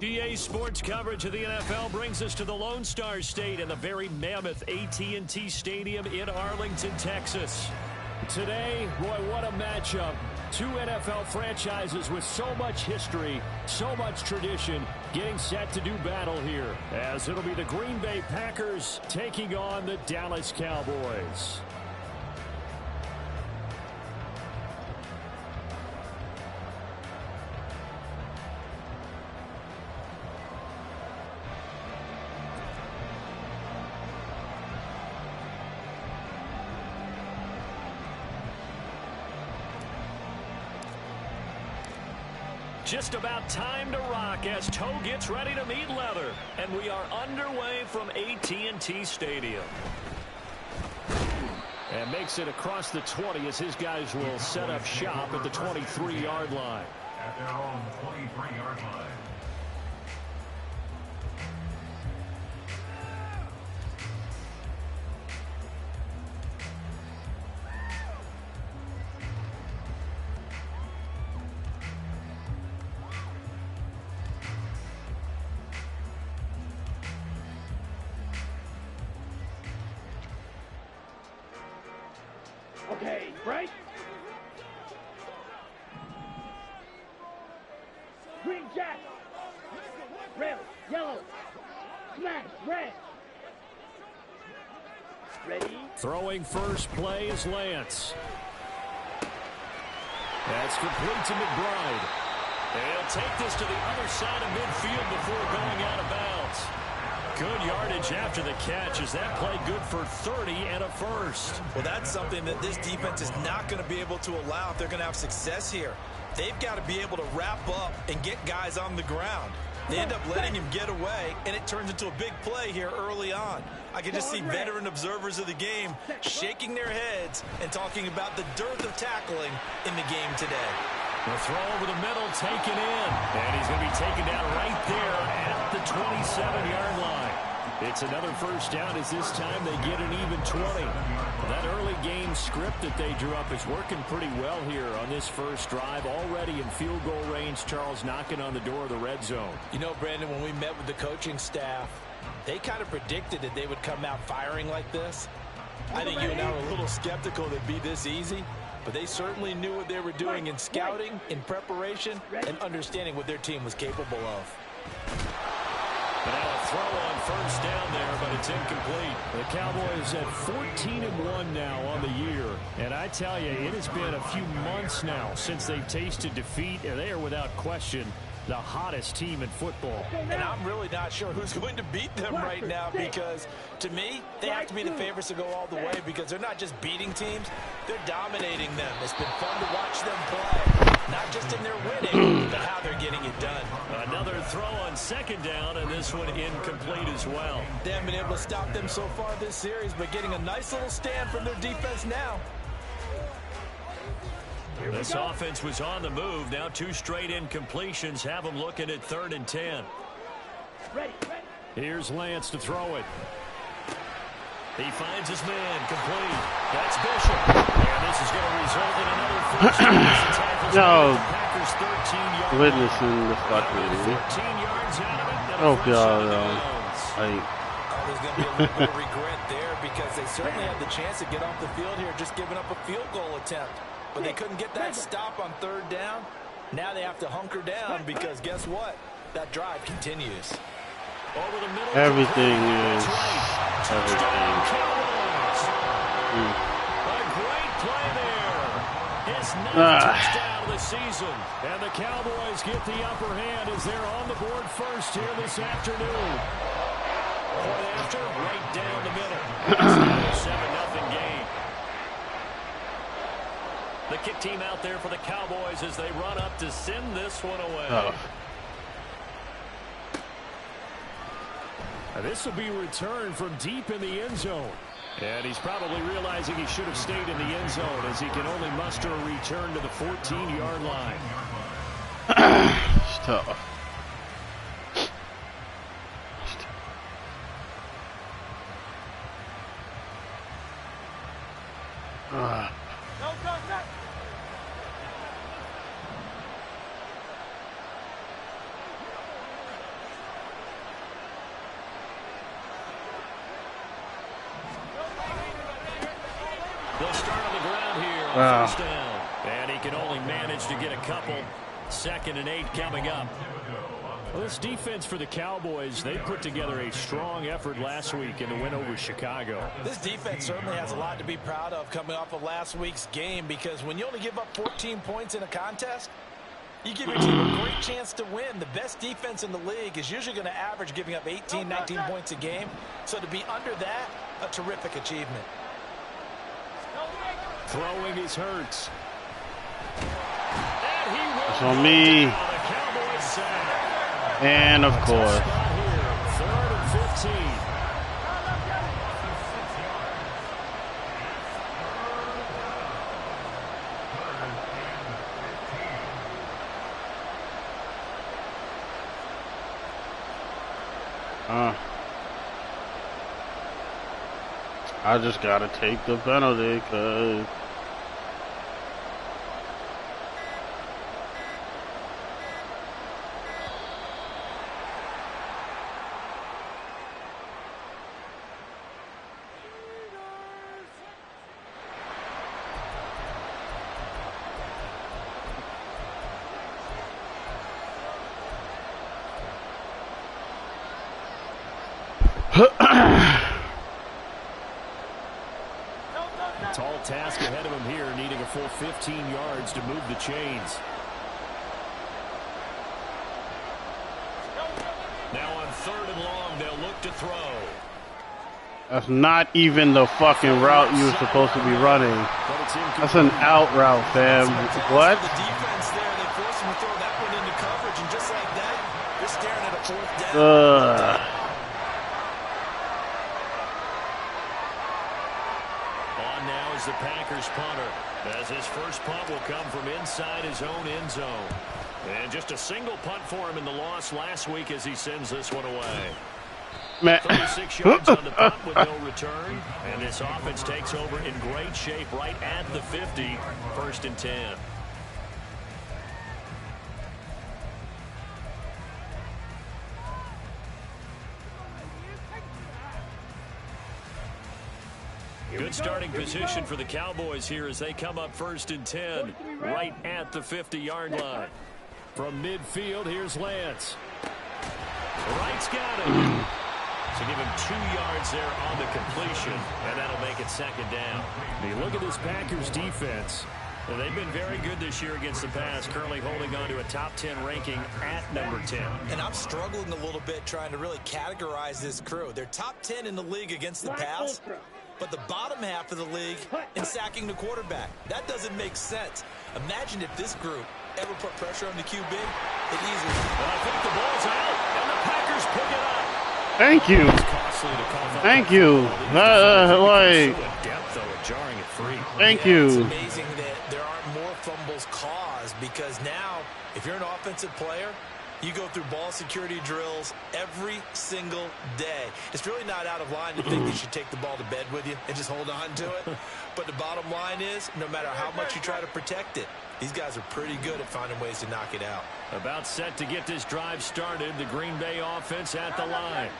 EA Sports coverage of the NFL brings us to the Lone Star State and the very mammoth AT&T Stadium in Arlington, Texas. Today, boy, what a matchup. Two NFL franchises with so much history, so much tradition, getting set to do battle here, as it'll be the Green Bay Packers taking on the Dallas Cowboys. Just about time to rock as toe gets ready to meet leather. And we are underway from AT&T Stadium. And makes it across the 20 as his guys will set up shop at the 23-yard line. At their own 23-yard line. Okay, right? Green jack. Red, yellow. Smash, red. Ready? Throwing first play is Lance. That's complete to McBride. They'll take this to the other side of midfield before going out of bounds. Good yardage after the catch as that play good for 30 and a first. Well, that's something that this defense is not going to be able to allow if they're going to have success here. They've got to be able to wrap up and get guys on the ground. They end up letting him get away, and it turns into a big play here early on. I can just see veteran observers of the game shaking their heads and talking about the dearth of tackling in the game today. The throw over the middle, taken in. And he's going to be taken down right there at the 27-yard line. It's another first down as this time they get an even 20. That early game script that they drew up is working pretty well here on this first drive. Already in field goal range, Charles knocking on the door of the red zone. You know, Brandon, when we met with the coaching staff, they kind of predicted that they would come out firing like this. I think you and I were a little skeptical that it'd be this easy. But they certainly knew what they were doing in scouting, in preparation, and understanding what their team was capable of. But now a throw on first down there, but it's incomplete. The Cowboys at 14-1 now on the year. And I tell you, it has been a few months now since they've tasted defeat, and they are without question the hottest team in football. And I'm really not sure who's going to beat them right now because, to me, they have to be the favorites to go all the way because they're not just beating teams, they're dominating them. It's been fun to watch them play, not just in their winning, but how they're getting it done. Another throw on second down, and this one incomplete as well. They haven't been able to stop them so far this series, but getting a nice little stand from their defense now. This offense was on the move. Now two straight incompletions have them looking at 3rd and 10. Here's Lance to throw it. He finds his man complete. That's Bishop. And this is going to result in another first down. No. Packers 13 yards. Witnessing the fucking. 14 yards out of it. Oh, God. There's going to be a little bit of regret there because they certainly had the chance to get off the field here just giving up a field goal attempt. But they couldn't get that stop on 3rd down. Now they have to hunker down because guess what? That drive continues. Over the middle. Everything is Touchdown, Cowboys. A great play there. His 9th touchdown of the season. And the Cowboys get the upper hand as they're on the board first here this afternoon. Point after, right down the middle. It's a 7-0 game. The kick team out there for the Cowboys as they run up to send this one away. This will be returned from deep in the end zone. And he's probably realizing he should have stayed in the end zone as he can only muster a return to the 14-yard line. It's tough. They'll start on the ground here on Wow. first down. And he can only manage to get a couple. 2nd and 8 coming up. Well, this defense for the Cowboys, they put together a strong effort last week in the win over Chicago. This defense certainly has a lot to be proud of coming off of last week's game, because when you only give up 14 points in a contest, you give your team a great chance to win. The best defense in the league is usually going to average giving up 18, 19 points a game. So to be under that, a terrific achievement. Throwing is Hurts. And he will It's on me. down. The Cowboys sack. And of course. Spot here, 3rd and 15. I just gotta take the penalty, cause Tall task ahead of him here, needing a full 15 yards to move the chains. Now on 3rd and long, they'll look to throw. that's not even the fucking route you were supposed to be running. That's an out route, fam. What? The defense there, they forced him to throw that one into coverage, and just like that, they're staring at a 4th down. On now is the Packers punter, as his first punt will come from inside his own end zone. And just a single punt for him in the loss last week as he sends this one away. Man. 36 yards on the punt with no return. And this offense takes over in great shape right at the 50. 1st and 10. Good starting position for the Cowboys here as they come up 1st and 10 right at the 50-yard line. From midfield, here's Lance. Wright's got it. So give him 2 yards there on the completion, and that'll make it 2nd down. You look at this Packers defense. And they've been very good this year against the pass, currently holding on to a top 10 ranking at number 10. And I'm struggling a little bit trying to really categorize this crew. They're top 10 in the league against the pass, but the bottom half of the league in sacking the quarterback. That doesn't make sense. Imagine if this group ever put pressure on the QB, it easily. And I think the ball's out, and the Packers pick it up. Thank you. Thank you. Jarring it free. Thank It's you. amazing that there aren't more fumbles caused, because now, if you're an offensive player, you go through ball security drills every single day. It's really not out of line to think you should take the ball to bed with you and just hold on to it. But the bottom line is, no matter how much you try to protect it, these guys are pretty good at finding ways to knock it out. About set to get this drive started, the Green Bay offense at the line.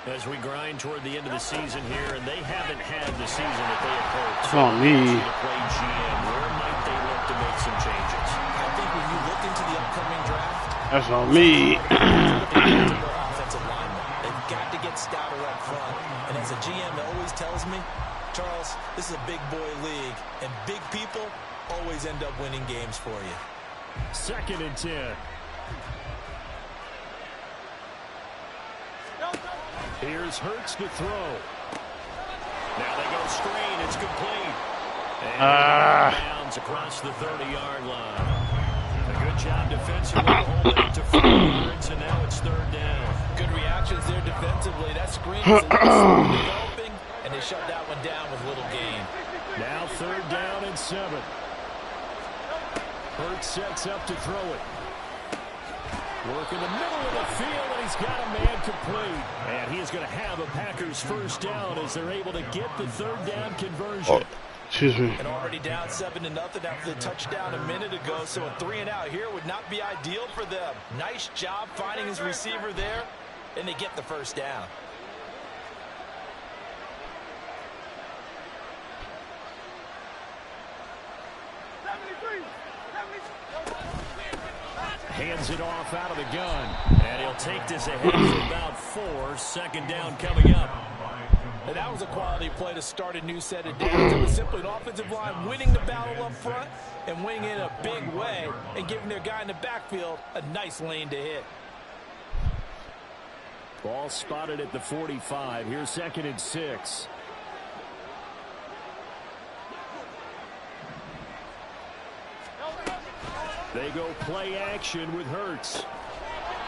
As we grind toward the end of the season here, and they haven't had the season that they had hoped. It's on me. Play GM. Where might they look to make some changes? I think when you look into the upcoming draft, That's on me. offensive linemen, they've got to get stouter up front. And as a GM always tells me, Charles, this is a big boy league, and big people always end up winning games for you. 2nd and 10. Here's Hurts to throw. Now they go screen. It's complete. And bounds across the 30-yard line. A good job defensively holding it to 4 yards, and now it's 3rd down. Good reactions there defensively. That screen is a little slow developing, and they shut that one down with little gain. Now 3rd down and 7. Hurts sets up to throw it. Work in the middle of the field, and he's got a man complete. And he is going to have a Packers 1st down as they're able to get the 3rd down conversion. Excuse me. And already down 7-0 after the touchdown a minute ago, so a 3-and-out here would not be ideal for them. Nice job finding his receiver there, and they get the 1st down. Hands it off out of the gun. And he'll take this ahead for about 4. Second down coming up. And that was a quality play to start a new set of downs. It was simply an offensive line winning the battle up front and winning it in a big way and giving their guy in the backfield a nice lane to hit. Ball spotted at the 45. Here's 2nd and 6. They go play action with Hurts.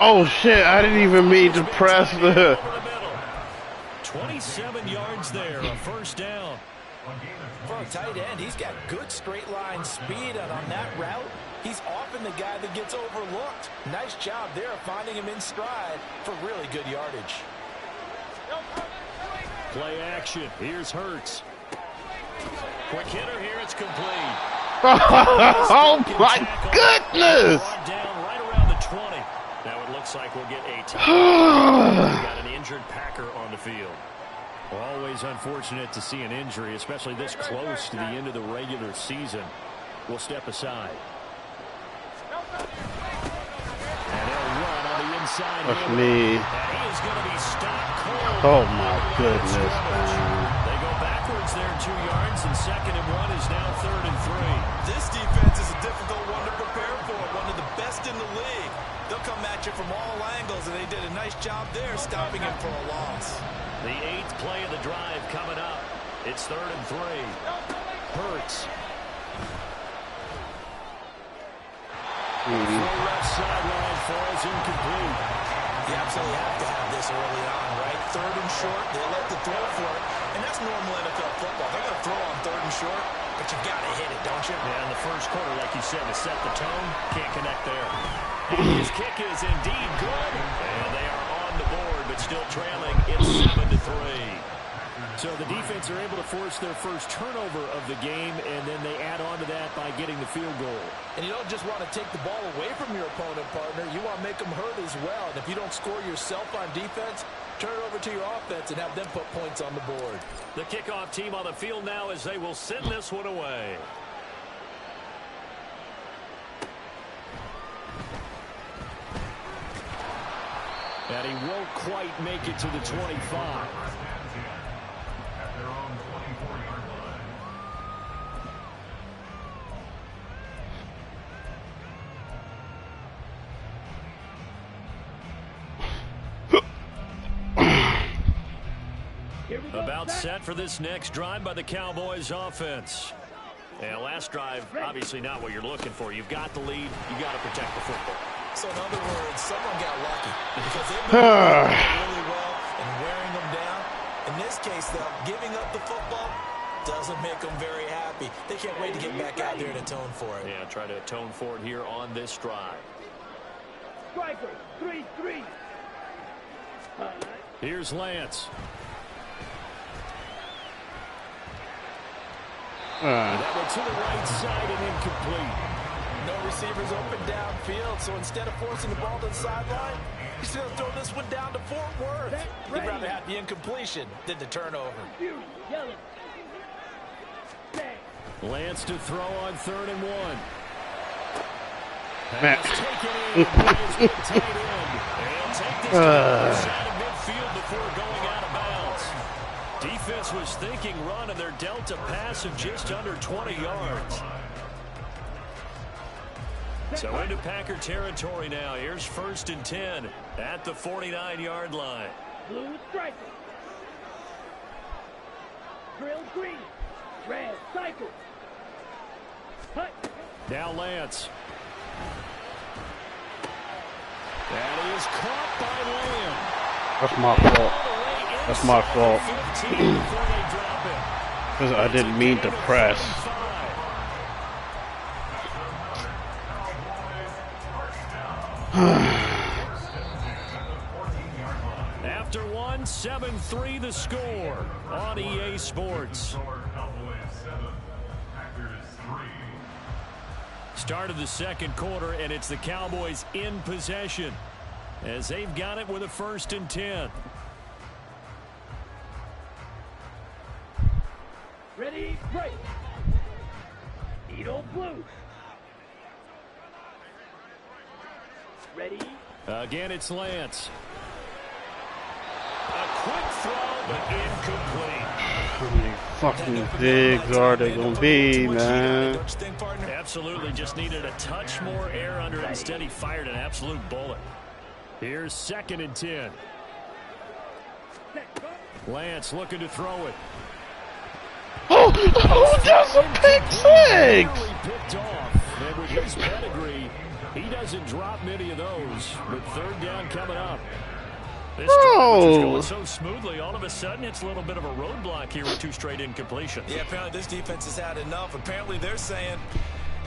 Oh shit, I didn't even mean to press the... 27 yards there, a first down. For a tight end, he's got good straight line speed, and on that route, he's often the guy that gets overlooked. Nice job there of finding him in stride for really good yardage. Play action. Here's Hurts. Quick hitter here. It's complete. Oh my goodness! Down right around the 20. Now it looks like we'll get a time. We've got an injured Packer on the field. Always unfortunate to see an injury, especially this close to the end of the regular season. We'll step aside. And they'll run on the inside. That's me. And he is going to be stopped cold. Oh my goodness, man. They go backwards there 2 yards, and 2nd and 1 is now 3rd and 3. This defense is a difficult one to prepare for, one of the best in the league. They'll come at you from all angles, and they did a nice job there stopping him for a loss. The 8th play of the drive coming up. It's 3rd and 3. Hurts. Throw left sideline falls incomplete. You absolutely have to have this early on, right? 3rd and short, they let the throw for it, and that's normal NFL football. They're going to throw on 3rd and short, but you got to hit it, don't you? Yeah, in the first quarter, like you said, to set the tone, can't connect there. His kick is indeed good, and they are on the board, but still trailing. It's 7-3. So the defense are able to force their first turnover of the game, and then they add on to that by getting the field goal. And you don't just want to take the ball away from your opponent, partner. You want to make them hurt as well. And if you don't score yourself on defense, turn it over to your offense and have them put points on the board. The kickoff team on the field now as they will send this one away. And he won't quite make it to the 25. At their own 24-yard line. About set for this next drive by the Cowboys offense. And last drive, obviously not what you're looking for. You've got the lead. You got to protect the football. So in other words, someone got lucky because they've been really well and wearing them down. In this case, though, giving up the football doesn't make them very happy. They can't wait to get back out there and atone for it. Yeah, try to atone for it here on this drive. Striker, 3-3. Here's Lance. That one to the right side and incomplete. No receivers open downfield, so instead of forcing the ball to the sideline, he's going to throw this one down to Fort Worth. He'd rather have the incompletion than the turnover. Lance to throw on 3rd and 1. Man. Pass taken in by his good tight end. He'll take this to the other side of midfield before going out of bounds. Defense was thinking run, and they're dealt a pass of just under 20 yards. So into Packer territory now. Here's 1st and 10 at the 49-yard line. Blue striker. Drill green. Red cycle. Hut. Now Lance. That is caught by Lamb. That's my fault. That's my fault. Because I didn't mean to press. After one, 7-3 the score on EA Sports. Start of the second quarter, and it's the Cowboys in possession as they've got it with a 1st and 10. Ready, break. Edo blue. Again, it's Lance. A quick throw, but incomplete. How many fucking digs are they gonna be, man? Absolutely, just needed a touch more air under it. Instead, he fired an absolute bullet. Here's 2nd and 10. Lance looking to throw it. Oh, that's a pick six! Picked off. And with his pedigree, he doesn't drop many of those. With 3rd down coming up. This drive is going so smoothly, all of a sudden it's a little bit of a roadblock here with 2 straight incompletions. Yeah, apparently this defense has had enough. Apparently they're saying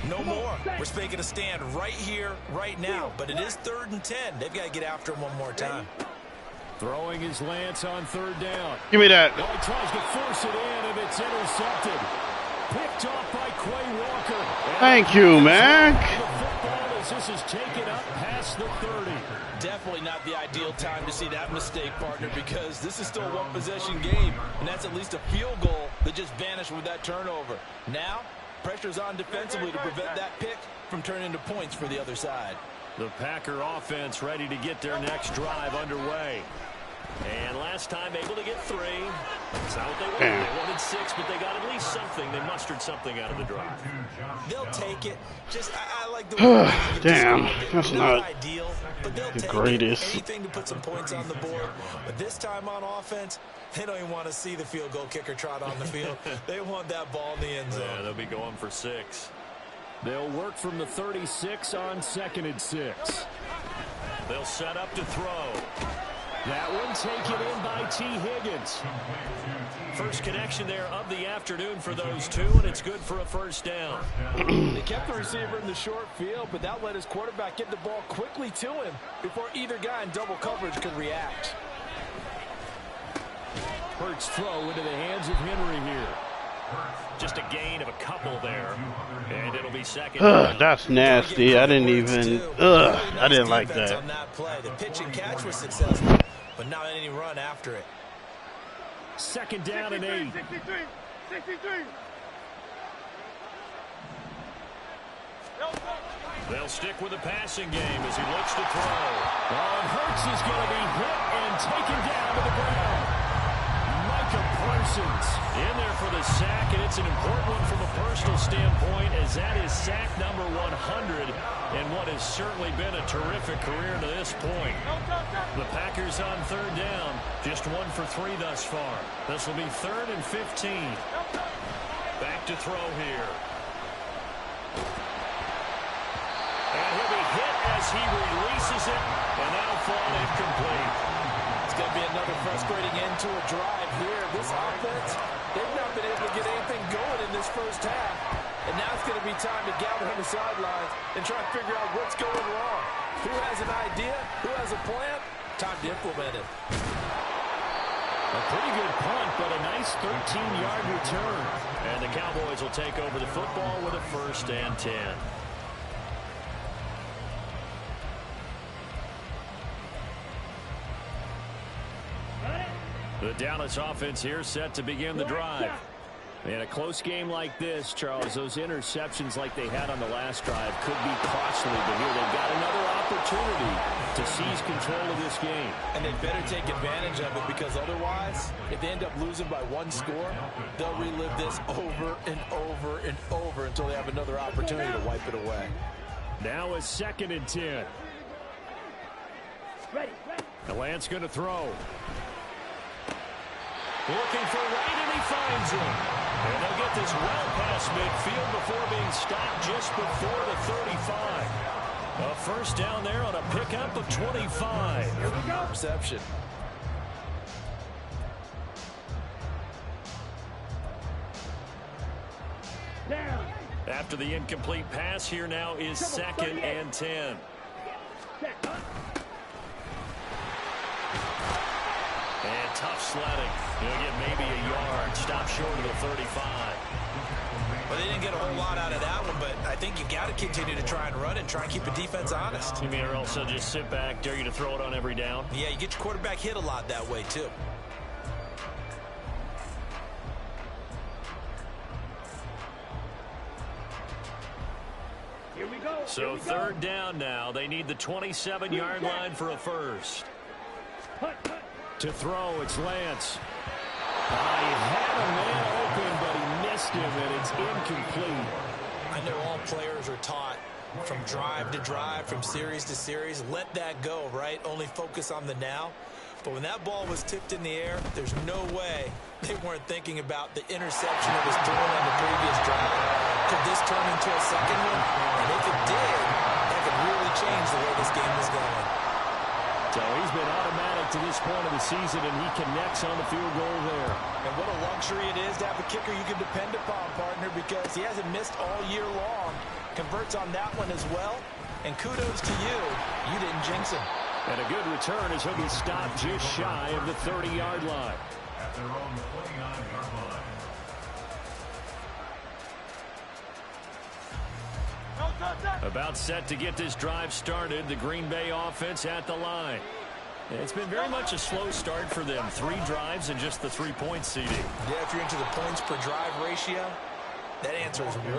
no more. We're making a stand right here, right now. But it is 3rd and 10. They've got to get after him one more time. Throwing his Lance on 3rd down. Give me that. Now he tries to force it in, and it's intercepted. Picked off by Quay Walker. Thank you, man. The football as this is taken up past the 30. Definitely not the ideal time to see that mistake, partner, because this is still a one-possession game, and that's at least a field goal that just vanished with that turnover. Now, pressure's on defensively to prevent that pick from turning into points for the other side. The Packer offense ready to get their next drive underway. And last time able to get 3. That's not what they wanted. They wanted 6, but they got at least something. They mustered something out of the drive. They'll take it. Just I like the way damn, that's not ideal, but they'll the take greatest. Anything to put some points on the board. But this time on offense, they don't even want to see the field goal kicker trot on the field. They want that ball in the end zone. Yeah, they'll be going for 6. They'll work from the 36 on 2nd and 6. They'll set up to throw. That one taken in by T. Higgins. First connection there of the afternoon for those 2, and it's good for a 1st down. They kept the receiver in the short field, but that let his quarterback get the ball quickly to him before either guy in double coverage could react. Hurts throw into the hands of Henry here. Just a gain of a couple there, and it'll be 2nd. That's nasty. I didn't even. I didn't like that. On that play. The pitch and catch was successful, but not any run after it. 2nd down and 8. 63. They'll stick with the passing game as he looks to throw. And Hurts is going to be hit and taken down to the ground. Parsons in there for the sack, and it's an important one from a personal standpoint, as that is sack number 100 in what has certainly been a terrific career to this point. The Packers on 3rd down, just 1 for 3 thus far. This will be 3rd and 15. Back to throw here. And he'll be hit as he releases it, and that'll fall incomplete. It's going to be another frustrating end to a drive here. This offense, they've not been able to get anything going in this first half. And now it's going to be time to gather on the sidelines and try to figure out what's going wrong. Who has an idea? Who has a plan? Time to implement it. A pretty good punt, but a nice 13-yard return. And the Cowboys will take over the football with a 1st and 10. The Dallas offense here set to begin the drive. In a close game like this, Charles, those interceptions like they had on the last drive could be costly. But here they've got another opportunity to seize control of this game. And they better take advantage of it, because otherwise, if they end up losing by 1 score, they'll relive this over and over and over until they have another opportunity to wipe it away. Now a 2nd and 10. And Lance going to throw. Looking for right, and he finds him. And they'll get this well past midfield before being stopped just before the 35. A 1st down there on a pickup of 25. Here we go. Reception. After the incomplete pass, here now is 2nd and 10. And tough sledding. He'll get maybe a yard. Stop short of the 35. Well, they didn't get a whole lot out of that one, but I think you got to continue to try and run and try and keep the defense honest. You mean or else they'll just sit back, dare you to throw it on every down? Yeah, you get your quarterback hit a lot that way, too. Here we go. So third down now. They need the 27-yard line for a first. To throw, it's Lance. He had a man open, but he missed him, and it's incomplete. I know all players are taught from drive to drive, from series to series, let that go, right? Only focus on the now. But when that ball was tipped in the air, there's no way they weren't thinking about the interception that was thrown on the previous drive. Could this turn into a second one? And if it did, that could really change the way this game was going. So he's been automatic to this point of the season, and he connects on the field goal there. And what a luxury it is to have a kicker you can depend upon, partner, because he hasn't missed all year long. Converts on that one as well. And kudos to you. You didn't jinx him. And a good return as he'll be stopped just shy of the 30-yard line. At their own 29-yard line. About set to get this drive started. The Green Bay offense at the line. It's been very much a slow start for them. 3 drives and just the 3-point seeding. Yeah, if you're into the points per drive ratio, that answer is 1.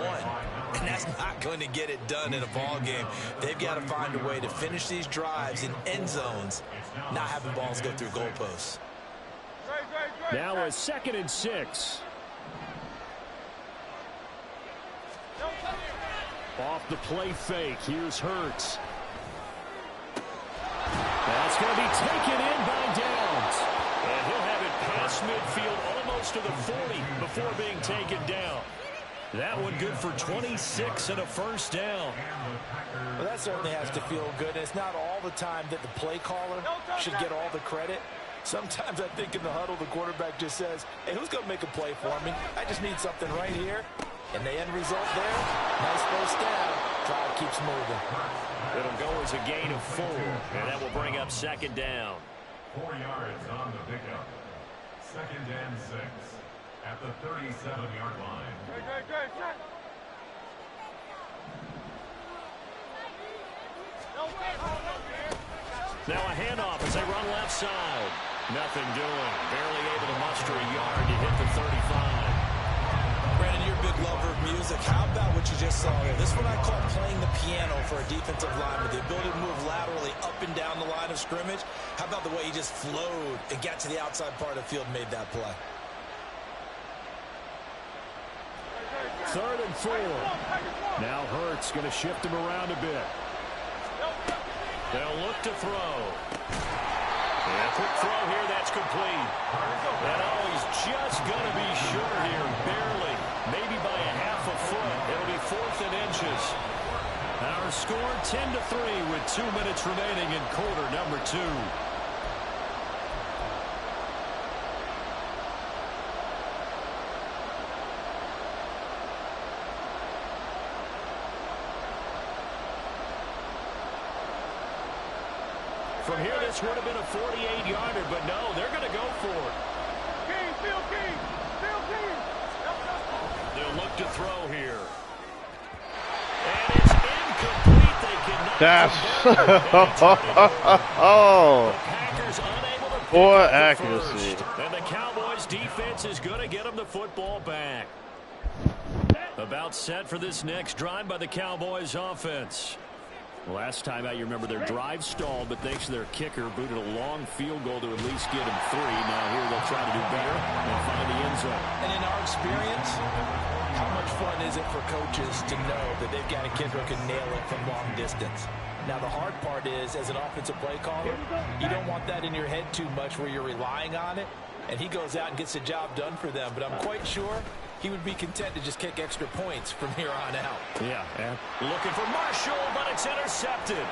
And that's not going to get it done in a ball game. They've got to find a way to finish these drives in end zones, not having balls go through goalposts. Now a 2nd and 6. Off the play fake. Here's Hurts. That's going to be taken in by Downs. And he'll have it past midfield almost to the 40 before being taken down. That one good for 26 and a first down. Well, that certainly has to feel good. And it's not all the time that the play caller should get all the credit. Sometimes I think in the huddle, the quarterback just says, hey, who's going to make a play for me? I just need something right here. And the end result there, nice first down. Drive keeps moving. It'll go as a gain of 4. And that will bring up 2nd down. 4 yards on the pickup. 2nd and 6 at the 37-yard line. Now a handoff as they run left side. Nothing doing. Barely able to muster a yard to hit the 35. Brandon, you're a big lover of music. How about what you just saw here? This is what I call playing the piano for a defensive lineman. The ability to move laterally up and down the line of scrimmage. How about the way he just flowed and got to the outside part of the field and made that play? 3rd and 4. Now Hurts going to shift him around a bit. They'll look to throw. And a quick throw here, that's complete. And he's just going to be short here, barely. Maybe by a half a foot. It'll be 4th and inches. Our score 10-3 with 2 minutes remaining in quarter number 2. From here, this would have been a 48-yarder, but no, they're going to go for it. They'll look to throw here. And it's incomplete. They cannot. That's oh. The Packers unable to poor pick up the accuracy. first. And the Cowboys defense is going to get them the football back. About set for this next drive by the Cowboys offense. Last time out, you remember their drive stalled, but thanks to their kicker, booted a long field goal to at least get him 3. Now here they'll try to do better and find the end zone. And in our experience, how much fun is it for coaches to know that they've got a kicker who can nail it from long distance? Now, the hard part is, as an offensive play caller, you don't want that in your head too much where you're relying on it, and he goes out and gets the job done for them. But I'm quite sure he would be content to just kick extra points from here on out. Yeah, looking for Marshall, but it's intercepted.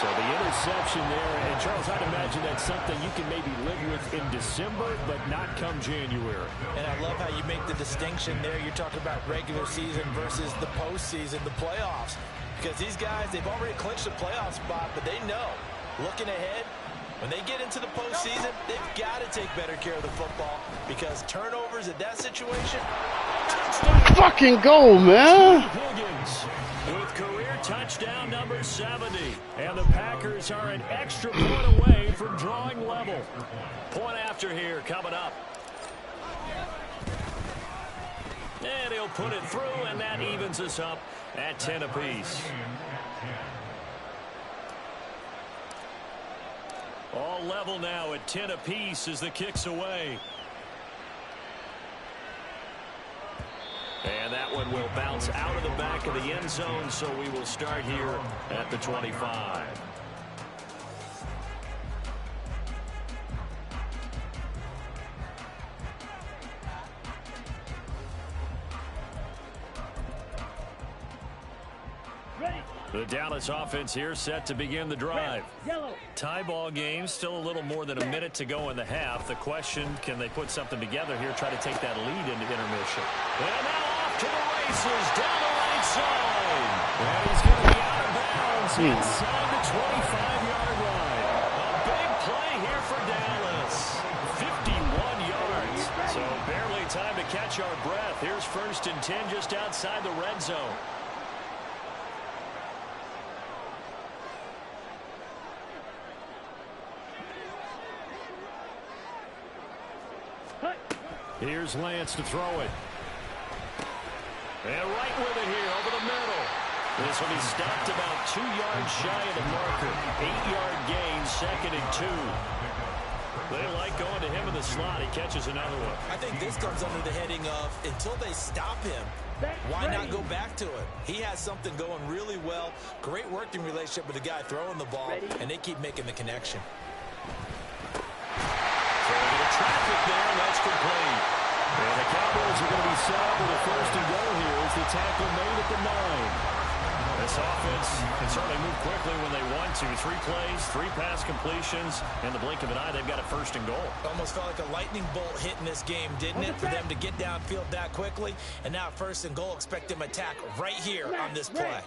So the interception there, and Charles, I'd imagine that's something you can maybe live with in December, but not come January. And I love how you make the distinction there. You're talking about regular season versus the postseason, the playoffs. Because these guys, they've already clinched a playoff spot, but they know, looking ahead, when they get into the postseason, they've got to take better care of the football because turnovers in that situation. Fucking goal, man. Higgins with career touchdown number 70. And the Packers are an extra point away from drawing level. Point after here coming up. And he'll put it through, and that evens us up at 10 apiece. All level now at 10 apiece as the kick's away. And that one will bounce out of the back of the end zone, so we will start here at the 25. The Dallas offense here set to begin the drive. Tie ball game, still a little more than a minute to go in the half. The question, can they put something together here, try to take that lead into intermission. And now off to the races, down the right side. And he's going to be out of bounds inside the 25-yard line. A big play here for Dallas. 51 yards. So barely time to catch our breath. Here's 1st and 10 just outside the red zone. Here's Lance to throw it. And right with it here over the middle. This will be stopped about 2 yards shy of the marker. 8-yard gain, 2nd and 2. They like going to him in the slot. He catches another one. I think this comes under the heading of until they stop him, why not go back to it? He has something going really well. Great working relationship with the guy throwing the ball, and they keep making the connection. Traffic there, that's complete. And the Cowboys are going to be set up with a 1st and goal here as the tackle made at the 9. This offense can certainly move quickly when they want to. 3 plays, 3 pass completions. In the blink of an eye, they've got a 1st and goal. Almost felt like a lightning bolt hit in this game, didn't it? For them to get downfield that quickly. And now 1st and goal, expect them to attack right here on this play.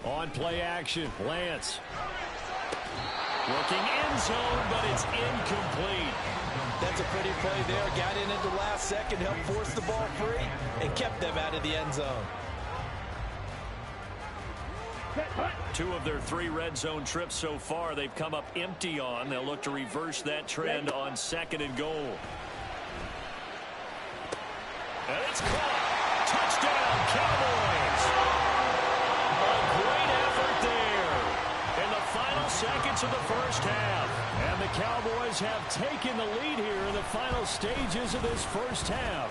On play action, Lance. Looking end zone, but it's incomplete. That's a pretty play there. Got in at the last second, helped force the ball free, and kept them out of the end zone. 2 of their 3 red zone trips so far, they've come up empty on. They'll look to reverse that trend on 2nd and goal. And it's caught. Touchdown, Cowboys. A great effort there. In the final seconds of the 1st half. And the Cowboys have taken the lead here in the final stages of this 1st half.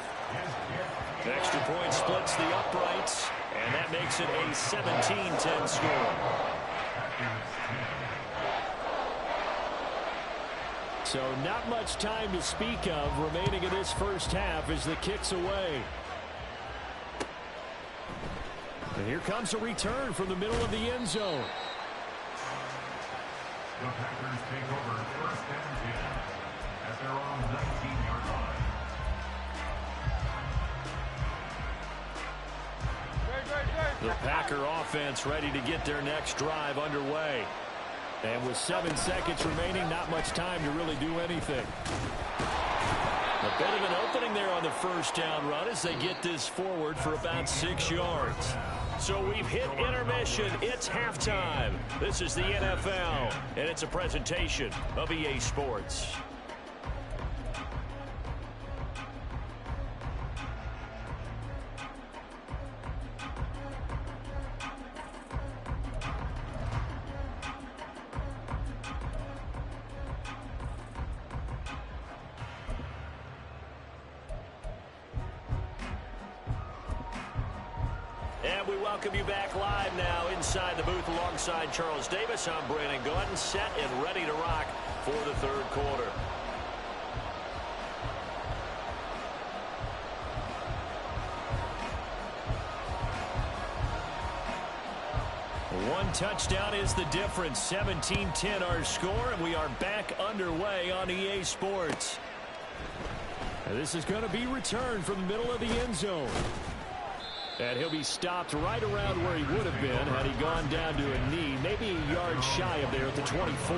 Extra point splits the uprights, and that makes it a 17-10 score. So not much time to speak of remaining in this 1st half as the kick's away. And here comes a return from the middle of the end zone. The Packers take over 1st and 10 at their own 19-yard line. The Packer offense ready to get their next drive underway. And with 7 seconds remaining, not much time to really do anything. A bit of an opening there on the 1st down run as they get this forward for about 6 yards. So we've hit intermission. It's halftime. This is the NFL, and it's a presentation of EA Sports. And we welcome you back live now inside the booth alongside Charles Davis. I'm Brandon Gordon, set and ready to rock for the 3rd quarter. One touchdown is the difference. 17-10 our score, and we are back underway on EA Sports. And this is going to be returned from the middle of the end zone. And he'll be stopped right around where he would have been had he gone down to a knee, maybe a yard shy of there at the 24.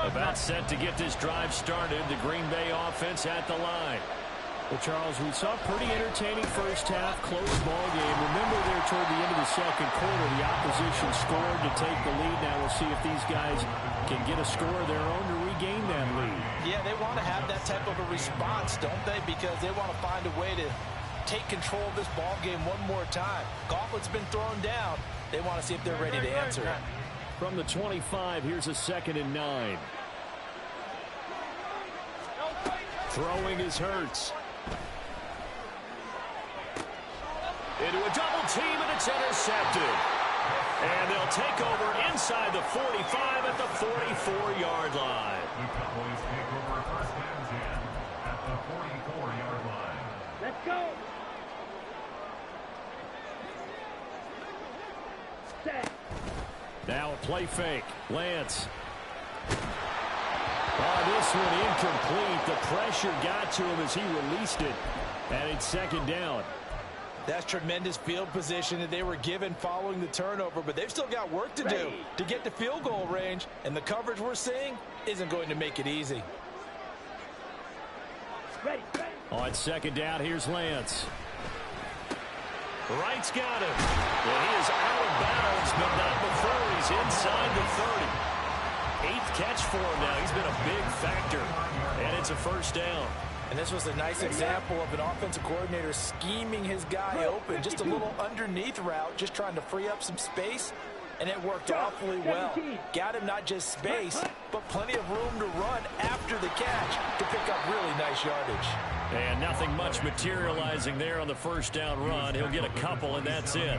About set to get this drive started. The Green Bay offense at the line. Well, Charles, we saw a pretty entertaining first half, close ball game. Remember there toward the end of the second quarter, the opposition scored to take the lead. Now we'll see if these guys can get a score of their own to regain that lead. Yeah, they want to have that type of a response, don't they? Because they want to find a way to take control of this ball game one more time. Gauntlet's been thrown down. They want to see if they're ready to answer it. From the 25, here's a 2nd and 9. Throwing is Hurts. Into a double team, and it's intercepted. And they'll take over inside the 45 at the 44-yard line. The Cowboys take over 1st and 10 at the 44-yard line. Let's go. Set. Now a play fake. Lance. This one incomplete. The pressure got to him as he released it. And it's 2nd down. That's tremendous field position that they were given following the turnover, but they've still got work to do to get to field goal range, and the coverage we're seeing isn't going to make it easy. Ready. On 2nd down, here's Lance. Wright's got him. Well, he is out of bounds, but not before he's inside the 30. 8th catch for him now. He's been a big factor, and it's a 1st down. And this was a nice example of an offensive coordinator scheming his guy open. Just a little underneath route, just trying to free up some space, and it worked awfully well. Got him not just space, but plenty of room to run after the catch to pick up really nice yardage. And nothing much materializing there on the 1st down run. He'll get a couple, and that's it.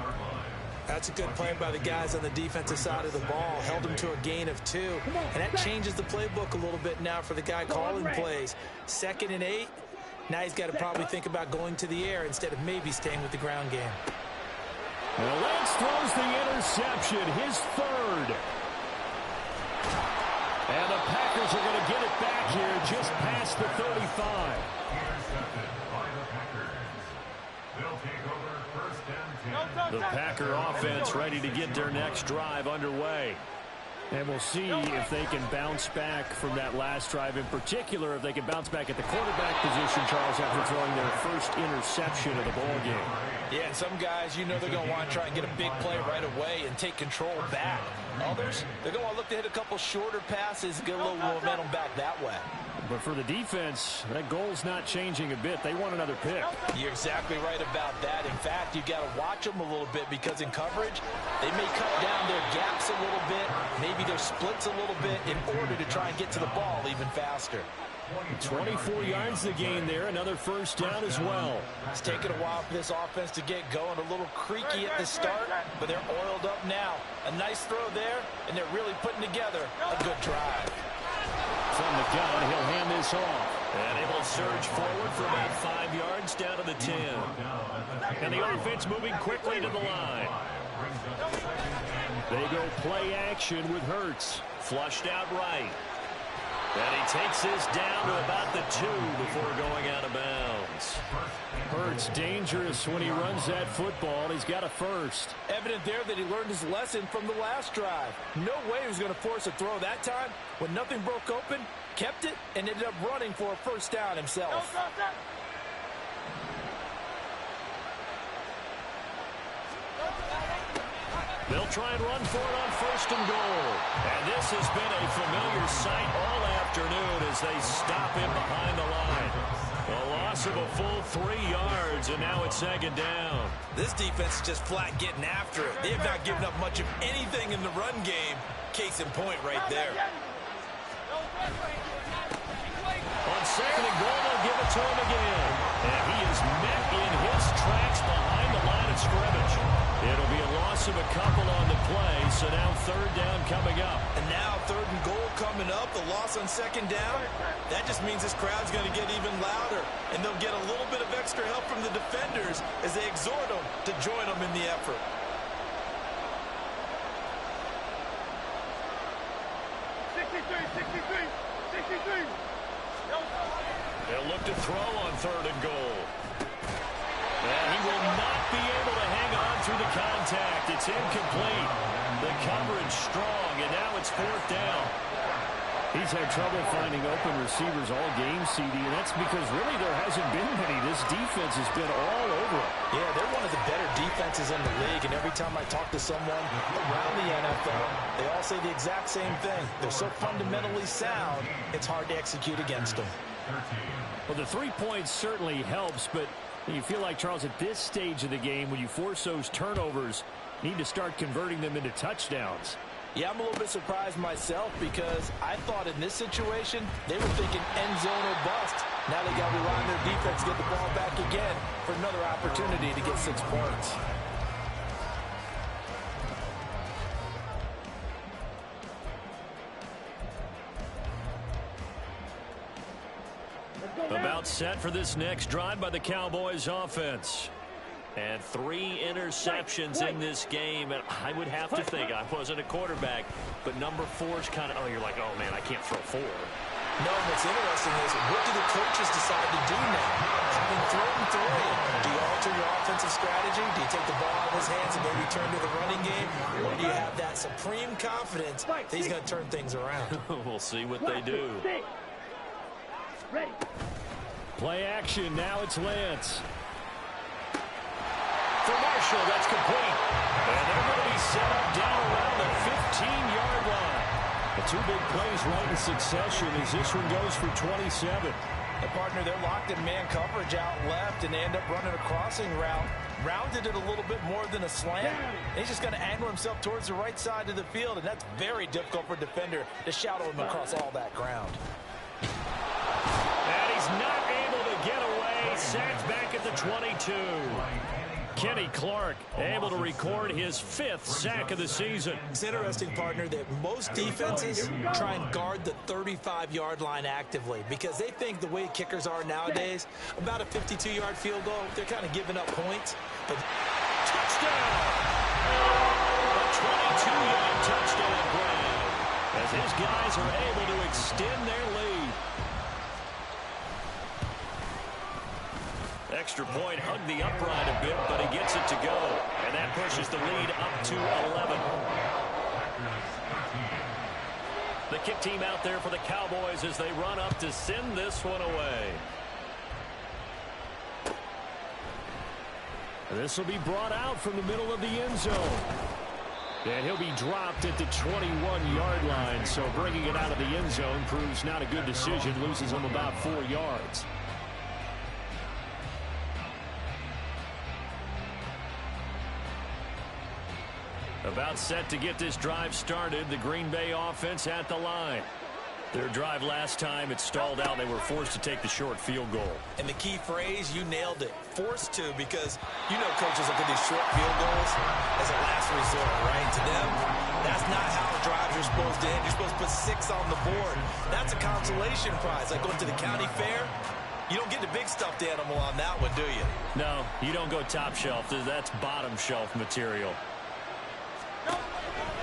That's a good play by the guys on the defensive side of the ball. Held him to a gain of 2. And that changes the playbook a little bit now for the guy calling plays. 2nd and 8. Now he's got to probably think about going to the air instead of maybe staying with the ground game. Well, Lance throws the interception, his 3rd. And the Packers are going to get it back here just past the 35. Intercepted by the Packers. They'll take over 1st and 10. The Packer offense ready to get their next drive underway. And we'll see if they can bounce back from that last drive. In particular, if they can bounce back at the quarterback position, Charles, after throwing their first interception of the ball game. Yeah, and some guys, you know they're going to want to try and get a big play right away and take control back. Others, they're going to want to look to hit a couple shorter passes, get a little momentum back that way. But for the defense, that goal's not changing a bit. They want another pick. You're exactly right about that. In fact, you've got to watch them a little bit because in coverage, they may cut down their gaps a little bit, maybe their splits a little bit in order to try and get to the ball even faster. 24 yards to gain there, another 1st down as well. It's taken a while for this offense to get going, a little creaky at the start, but they're oiled up now. A nice throw there, and they're really putting together a good drive. From the gun, he'll hand this off. And able to surge forward for about 5 yards down to the 10. And the offense moving quickly to the line. They go play action with Hurts. Flushed out right. And he takes this down to about the 2 before going out of bounds. Hurts dangerous when he runs that football. He's got a 1st. Evident there that he learned his lesson from the last drive. No way he was going to force a throw that time. When nothing broke open, kept it, and ended up running for a 1st down himself. They'll try and run for it on 1st and goal. And this has been a familiar sight all afternoon as they stop him behind the line. A loss of a full 3 yards, and now it's 2nd down. This defense is just flat getting after it. They have not given up much of anything in the run game. Case in point right there. On 2nd and goal, they'll give it to him again. And he is met in his tracks behind the line of scrimmage. It'll be a loss of a couple on the play, so now 3rd down coming up. And now 3rd and goal coming up, the loss on 2nd down. That just means this crowd's going to get even louder, and they'll get a little bit of extra help from the defenders as they exhort them to join them in the effort. They'll look to throw on 3rd and goal. And he will not be able to hang on through the contact. It's incomplete. The coverage strong, and now it's 4th down. He's had trouble finding open receivers all game, CD, and that's because really there hasn't been many. This defense has been all over it. Yeah, they're one of the better defenses in the league, and every time I talk to someone around the NFL, they all say the exact same thing. They're so fundamentally sound, it's hard to execute against them. Well, the 3 points certainly helps, but you feel like, Charles, at this stage of the game, when you force those turnovers, you need to start converting them into touchdowns. Yeah, I'm a little bit surprised myself because I thought in this situation they were thinking end zone or bust. Now they got to rely on their defense to get the ball back again for another opportunity to get 6 points. About set for this next drive by the Cowboys offense. And 3 interceptions in this game. And I would have to think, I wasn't a quarterback, but number 4 is kind of, you're like, oh, man, I can't throw 4. No, what's interesting is, what do the coaches decide to do now? Having thrown 3, do you alter your offensive strategy? Do you take the ball out of his hands and maybe turn to the running game? Or do you have that supreme confidence that he's going to turn things around? We'll see what they do. Ready. Play action. Now it's Lance. For Marshall, that's complete. And they're going to be set up down around the 15-yard line. The 2 big plays right in succession as this one goes for 27. The partner, they're locked in man coverage out left, and they end up running a crossing route. Rounded it a little bit more than a slant. And he's just going to angle himself towards the right side of the field, and that's very difficult for a defender to shadow him across all that ground. And he's not able to get away. Sacked back at the 22. Kenny Clark able to record his 5th sack of the season. It's interesting, partner, that most defenses try and guard the 35-yard line actively because they think the way kickers are nowadays, about a 52-yard field goal, they're kind of giving up points. But touchdown! A 22-yard touchdown grab as his guys are able to extend their lead. Extra point, hugged the upright a bit, but he gets it to go. And that pushes the lead up to 11. The kick team out there for the Cowboys as they run up to send this one away. This will be brought out from the middle of the end zone. And he'll be dropped at the 21-yard line. So bringing it out of the end zone proves not a good decision. Loses him about 4 yards. About set to get this drive started. The Green Bay offense at the line. Their drive last time, it stalled out. They were forced to take the short field goal. And the key phrase, you nailed it. Forced to, because you know coaches look at these short field goals as a last resort, right? To them, that's not how drives are supposed to end. You're supposed to put 6 on the board. That's a consolation prize. Like going to the county fair, you don't get the big stuffed animal on that one, do you? No, you don't go top shelf. That's bottom shelf material.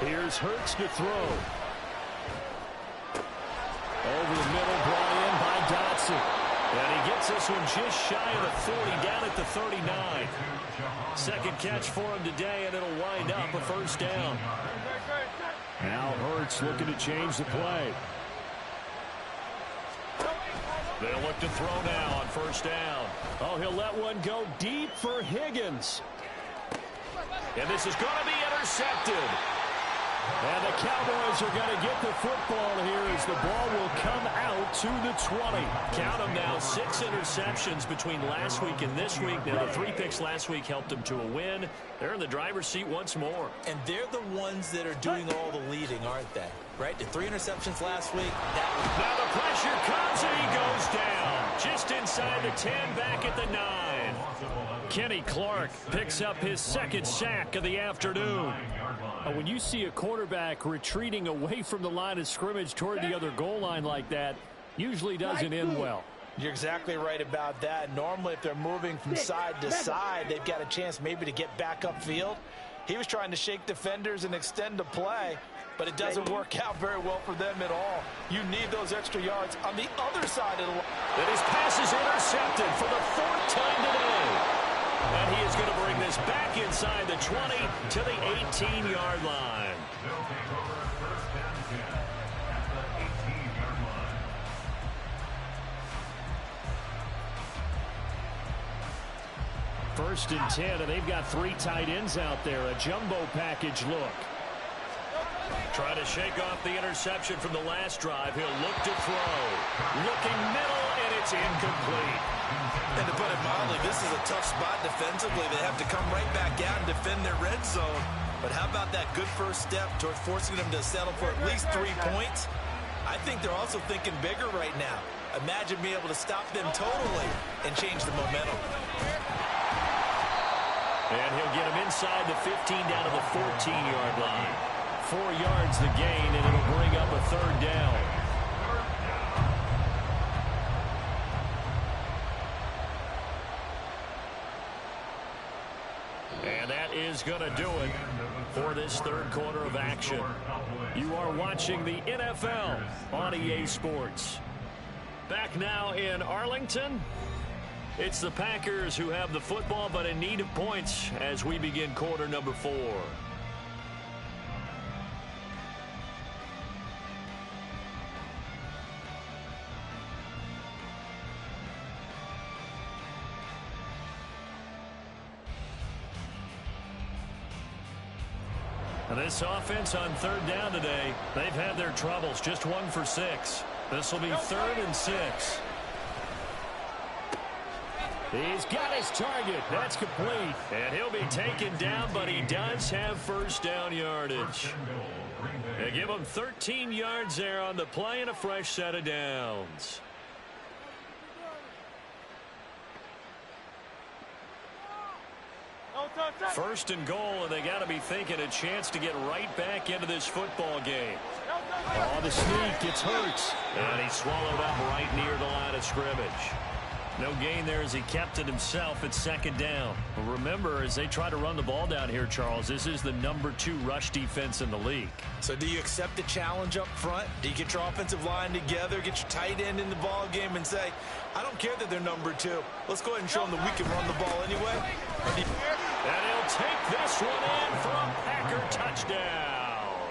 Here's Hurts to throw. Over the middle, brought in by Dotson. And he gets this one just shy of the 40, down at the 39. Second catch for him today, and it'll wind up a first down. Now Hurts looking to change the play. They'll look to throw now on first down. Oh, he'll let one go deep for Higgins. And this is going to be intercepted. And the Cowboys are going to get the football here as the ball will come out to the 20. Count them now, 6 interceptions between last week and this week. Now, the 3 picks last week helped them to a win. They're in the driver's seat once more. And they're the ones that are doing all the leading, aren't they? Right? The 3 interceptions last week. Now the pressure comes and he goes down. Just inside the 10, back at the 9. Kenny Clark picks up his 2nd sack of the afternoon. When you see a quarterback retreating away from the line of scrimmage toward the other goal line like that, usually doesn't end well. You're exactly right about that. Normally, if they're moving from side to side, they've got a chance maybe to get back upfield. He was trying to shake defenders and extend the play, but it doesn't work out very well for them at all. You need those extra yards on the other side of the line. And his pass is intercepted for the 4th time today. And he is going to bring this back inside the 20 to the 18-yard line. 1st and 10, and they've got 3 tight ends out there. A jumbo package look. Trying to shake off the interception from the last drive. He'll look to throw. Looking middle, and it's incomplete. And to put it mildly, this is a tough spot defensively. They have to come right back out and defend their red zone. But how about that good first step toward forcing them to settle for at least 3 points? I think they're also thinking bigger right now. Imagine being able to stop them totally and change the momentum. And he'll get him inside the 15 down to the 14-yard line. 4 yards the gain, and it'll bring up a 3rd down. And that is going to do it for this 3rd quarter of action. You are watching the NFL on EA Sports. Back now in Arlington, it's the Packers who have the football but in need of points as we begin quarter number 4. This offense on 3rd down today, they've had their troubles. Just 1 for 6. This will be 3rd and 6. He's got his target. That's complete. And he'll be taken down, but he does have 1st down yardage. They give him 13 yards there on the play and a fresh set of downs. First and goal, and they got to be thinking a chance to get right back into this football game. Oh, the sneak gets Hurts, and he's swallowed up right near the line of scrimmage. No gain there as he kept it himself at 2nd down. But remember, as they try to run the ball down here, Charles, this is the number 2 rush defense in the league. So do you accept the challenge up front? Do you get your offensive line together, get your tight end in the ball game and say, I don't care that they're number 2. Let's go ahead and show them that we can run the ball anyway? And he'll take this one in for a Packer touchdown.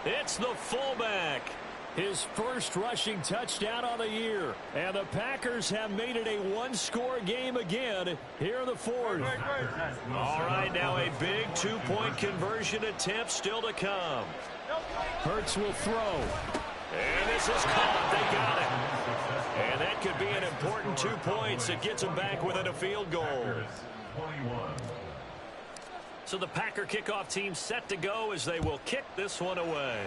It's the fullback. His 1st rushing touchdown on the year. And the Packers have made it a 1-score game again here in the 4th. All right, now a big 2-point conversion attempt still to come. Hurts will throw. And this is caught. They got it. And that could be an important 2 points. It gets them back within a field goal. So the Packer kickoff team set to go as they will kick this one away.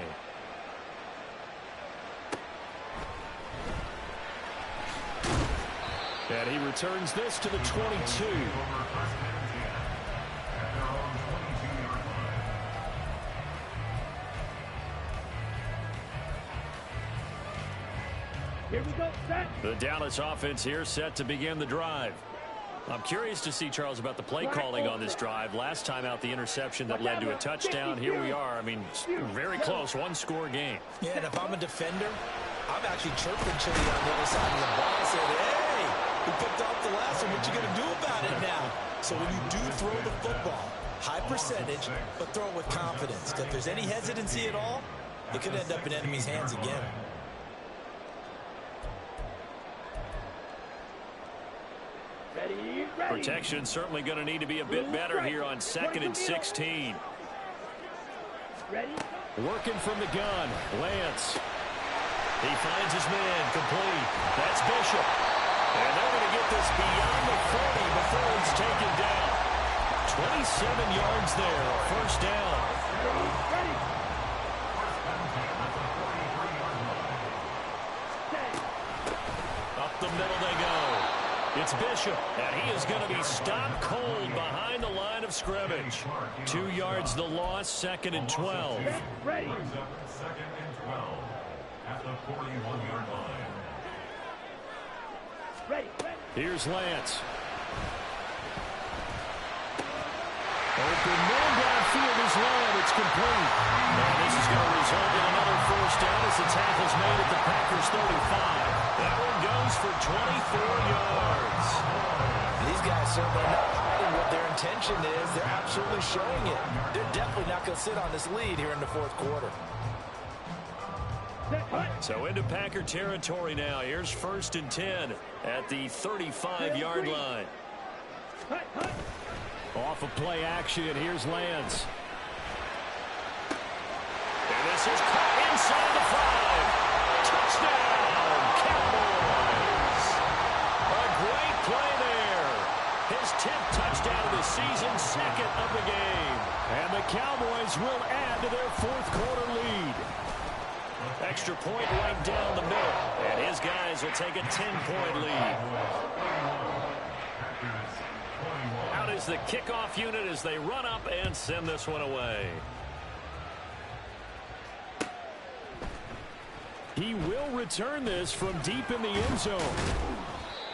And he returns this to the 22. Here we go, set. The Dallas offense here set to begin the drive. I'm curious to see, Charles, about the play calling on this drive. Last time out, the interception that led to a touchdown. Here we are. I mean, very close, 1-score game. Yeah, and if I'm a defender, I'm actually chirping Chili on the other side of the ball. Saying, hey, we picked off the last one. What you going to do about it now? So when you do throw the football, high percentage, but throw it with confidence. Because if there's any hesitancy at all, it could end up in enemy's hands again. Ready. Protection certainly going to need to be a bit better here on 2nd and 16. Ready. Working from the gun, Lance. He finds his man, complete. That's Bishop. And they're going to get this beyond the 40 before it's taken down. 27 yards there, 1st down. Ready. Up the middle they go. It's Bishop, and he is going to be stopped cold behind the line of scrimmage. 2 yards the loss, 2nd and 12. Ready. 2nd and 12 at the 41-yard line. Ready. Here's Lance. Open man downfield is Lamb. It's complete. And this is going to result in another 1st down as the tackle's made at the Packers 35. That one goes for 24 yards. These guys certainly are not hiding what their intention is. They're absolutely showing it. They're definitely not going to sit on this lead here in the 4th quarter. So into Packer territory now. Here's 1st and 10 at the 35-yard line. Off of play action, here's Lance. And this is caught inside the 5. Touchdown, Cowboys. A great play there. His 10th touchdown of the season, 2nd of the game. And the Cowboys will add to their 4th quarter lead. Extra point right down the middle. And his guys will take a 10-point lead. Out is the kickoff unit as they run up and send this one away. He will return this from deep in the end zone.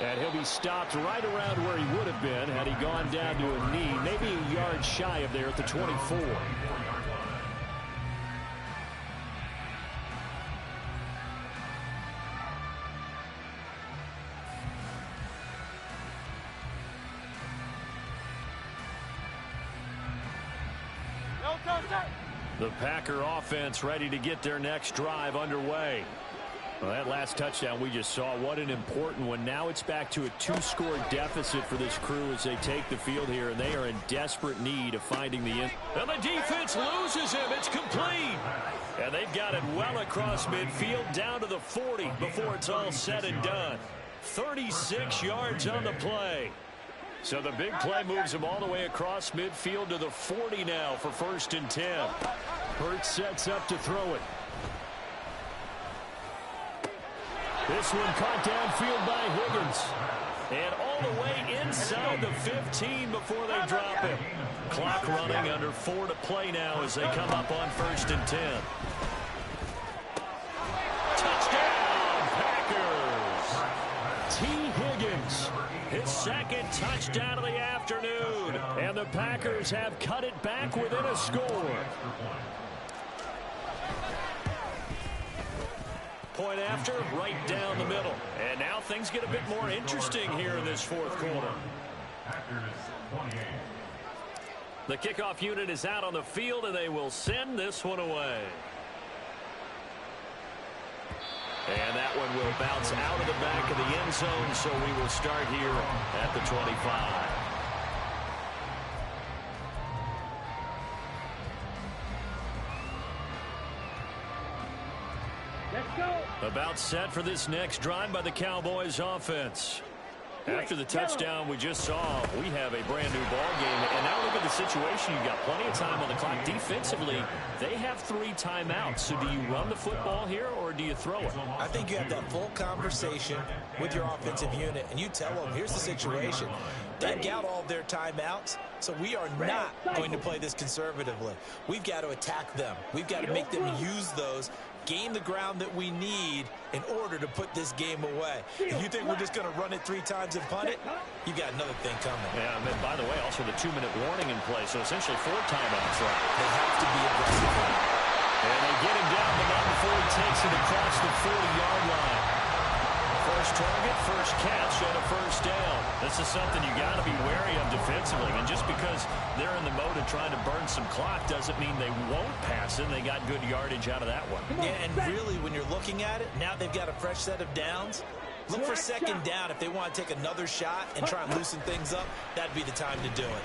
And he'll be stopped right around where he would have been had he gone down to a knee, maybe a yard shy of there at the 24. The Packer offense ready to get their next drive underway. Well, that last touchdown we just saw, what an important one. Now it's back to a 2-score deficit for this crew as they take the field here, and they are in desperate need of finding the end. And the defense loses him. It's complete. And they've got it well across midfield down to the 40 before it's all said and done. 36 yards on the play. So the big play moves him all the way across midfield to the 40 now for 1st and 10. Hurts sets up to throw it. This one caught downfield by Higgins. And all the way inside the 15 before they drop him. Clock running under 4 to play now as they come up on 1st and 10. Touchdown, Packers! T. Higgins, his 2nd touchdown of the afternoon. And the Packers have cut it back within a score. Point after, right down the middle. And now things get a bit more interesting here in this 4th quarter. The kickoff unit is out on the field, and they will send this one away. And that one will bounce out of the back of the end zone, so we will start here at the 25. About set for this next drive by the Cowboys offense. After the touchdown we just saw, we have a brand new ball game. And now look at the situation. You've got plenty of time on the clock. Defensively, they have 3 timeouts. So do you run the football here or do you throw it? I think you have that full conversation with your offensive unit, and you tell them, here's the situation. They've got all their timeouts, so we are not going to play this conservatively. We've got to attack them. We've got to make them use those, gain the ground that we need in order to put this game away. If you think we're just going to run it 3 times and punt it, you've got another thing coming. Yeah, and then, by the way, also the 2-minute warning in play, so essentially 4 timeouts left. They have to be aggressive. And they get him down the mountain before he takes it across the 40-yard line. First target, first catch, and a 1st down. This is something you got to be wary of defensively. And just because they're in the mode of trying to burn some clock doesn't mean they won't pass it. They got good yardage out of that one. Yeah, and really, when you're looking at it, now they've got a fresh set of downs. Look for 2nd down. If they want to take another shot and try and loosen things up, that'd be the time to do it.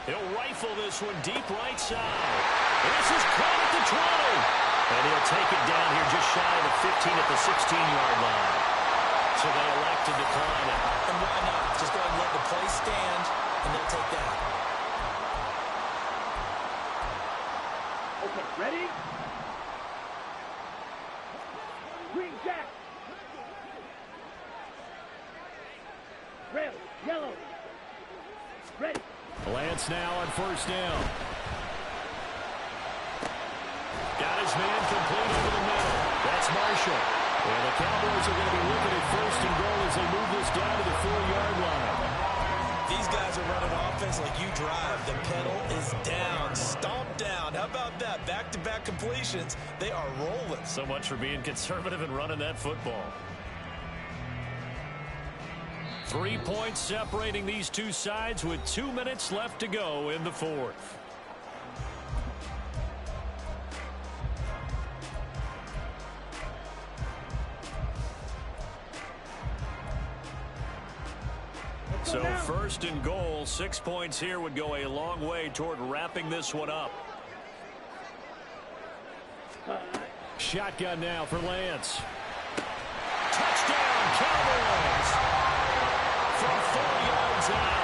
He'll rifle this one deep right side. This is caught at the 20. And he'll take it down here just shy of the 15 at the 16-yard line. So they elect to decline it. And why not? Just go ahead and let the play stand, and they'll take that. Okay, ready? Green jack. Red, yellow. Ready. Lance now on 1st down. Got his man complete over the middle. That's Marshall. And the Cowboys are going to be looking at 1st and goal as they move this down to the 4-yard line. These guys are running offense like you drive. The pedal is down, stomped down. How about that? Back-to-back completions. They are rolling. So much for being conservative and running that football. 3 points separating these two sides with 2 minutes left to go in the 4th. So first and goal, 6 points here would go a long way toward wrapping this one up. Shotgun now for Lance. Touchdown, Cowboys! From 4 yards out.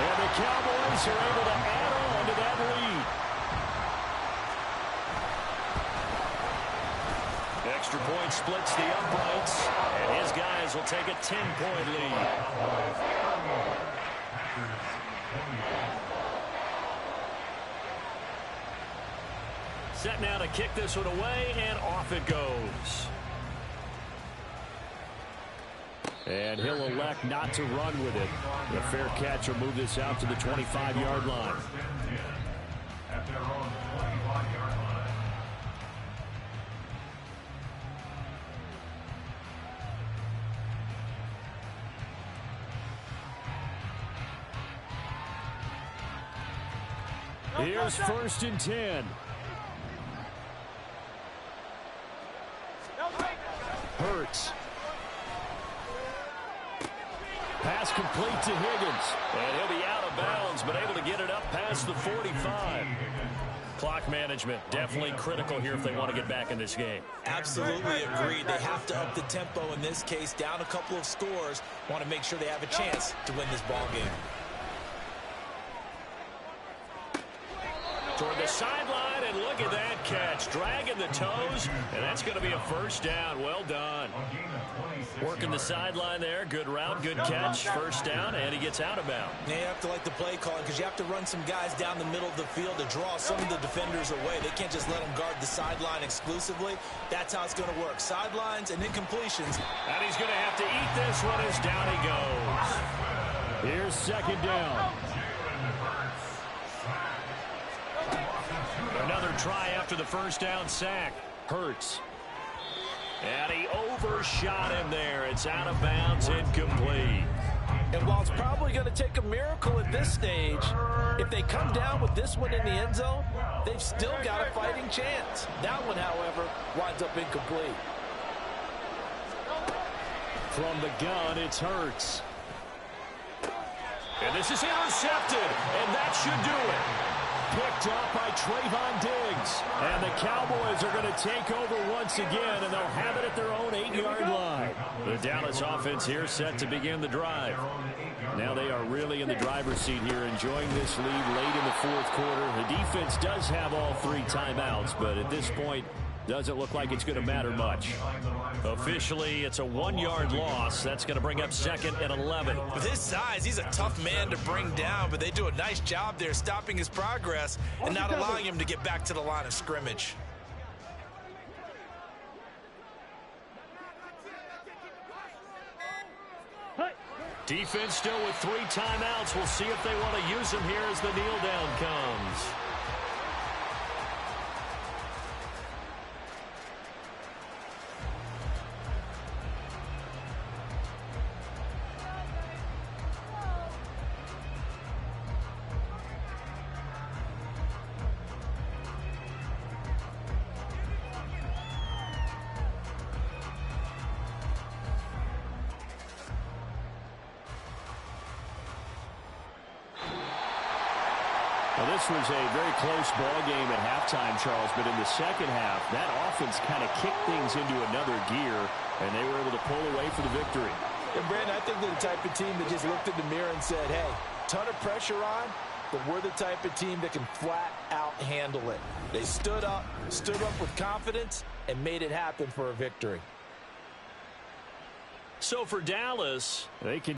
And the Cowboys are able to add on to that lead. Extra point splits the uprights, and his guys will take a 10-point lead. Set now to kick this one away, and off it goes. And he'll elect not to run with it. The fair catch will move this out to the 25-yard line. At their own 25-yard line. Here's first and 10. Hurts. Pass complete to Higgins. And he'll be out of bounds, but able to get it up past the 45. Clock management, definitely critical here if they want to get back in this game. Absolutely agreed. They have to up the tempo in this case. Down a couple of scores. Want to make sure they have a chance to win this ball game. Toward the sideline, and look at that catch. Dragging the toes, and that's going to be a first down. Well done. Working the sideline there. Good route, good catch. First down, and he gets out of bounds. Now you have to like the play calling because you have to run some guys down the middle of the field to draw some of the defenders away. They can't just let them guard the sideline exclusively. That's how it's going to work. Sidelines and then completions. And he's going to have to eat this one as down he goes. Here's second down. Another try after the first down sack. Hurts. And he overshot him there. It's out of bounds, incomplete. And while it's probably going to take a miracle at this stage, if they come down with this one in the end zone, they've still got a fighting chance. That one, however, winds up incomplete. From the gun, it's Hurts. And this is intercepted, and that should do it. Picked up by Trayvon Diggs. And the Cowboys are going to take over once again, and they'll have it at their own 8-yard line. The Dallas offense here set to begin the drive. Now they are really in the driver's seat here, enjoying this lead late in the fourth quarter. The defense does have all 3 timeouts, but at this point, doesn't look like it's going to matter much. Officially, it's a 1-yard loss. That's going to bring up second and 11. With his size, he's a tough man to bring down, but they do a nice job there stopping his progress and not allowing him to get back to the line of scrimmage. Defense still with 3 timeouts. We'll see if they want to use them here as the kneel down comes. Well, this was a very close ball game at halftime, Charles, but in the second half, that offense kind of kicked things into another gear, and they were able to pull away for the victory. And, Brandon, I think they're the type of team that just looked in the mirror and said, hey, ton of pressure on, but we're the type of team that can flat out handle it. They stood up with confidence, and made it happen for a victory. So for Dallas, they can